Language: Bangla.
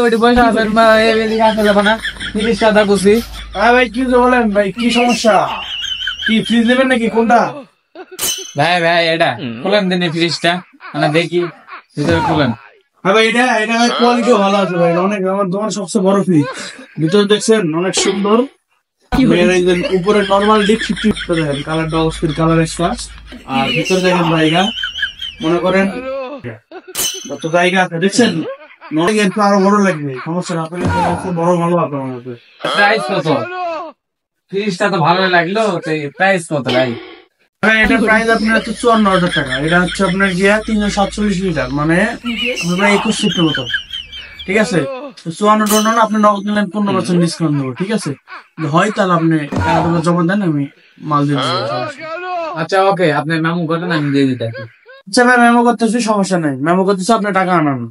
ওইটি পয়সা আছে আসা যাবে না 30 টাকা করছি। ভাই কি বলেন ভাই, কি সমস্যা? কি ফ্রিজ নেবেন নাকি কোনটা? ভাই এটা খুলেন দিন ফ্রিজটা, মানে দেখি ভিতরে খুলেন। হ্যাঁ ভাই, এটা এটা কোয়ালিটি ভালো আছে ভাই, অনেক, আমার দোকান সবচেয়ে বড় ফ্রিজ। ভিতরে দেখছেন অনেক সুন্দর। উপরে নর্মাল ডিপ 50 দেখেন, কালারটা অস্থির কালার এক্সট্রা। আর ভিতরে দেখেন জায়গা, মনে করেন যত জায়গা আছে দেখছেন, নয় একটু আরো বড় লাগবে, সমস্যা না। আপনি বড় ভালো আপনার মনে হবে। প্রাইস কত? ফ্রিজটা তো ভালো লাগলো, প্রাইস কত ভাই? হ্যাঁ, এটা প্রাইস আপনার হচ্ছে 54,000 টাকা। এটা হচ্ছে আপনার গিয়া 347 লিটার, মানে আপনার 21 সিটের মতো। ঠিক আছে, 54 না, আপনি নগদ নিলেন 15% ডিসকাউন্ট দেবো। ঠিক আছে, যদি হয় তাহলে আপনি টাকাটা জমা দেন, আমি মাল দিয়ে দেবো। আচ্ছা ওকে, আপনি মেমো করেন, আমি দিয়ে দিতে। আচ্ছা ভাই, মেমো করতেছি, সমস্যা নেই। মেমো করতেছি, আপনার টাকা আনান।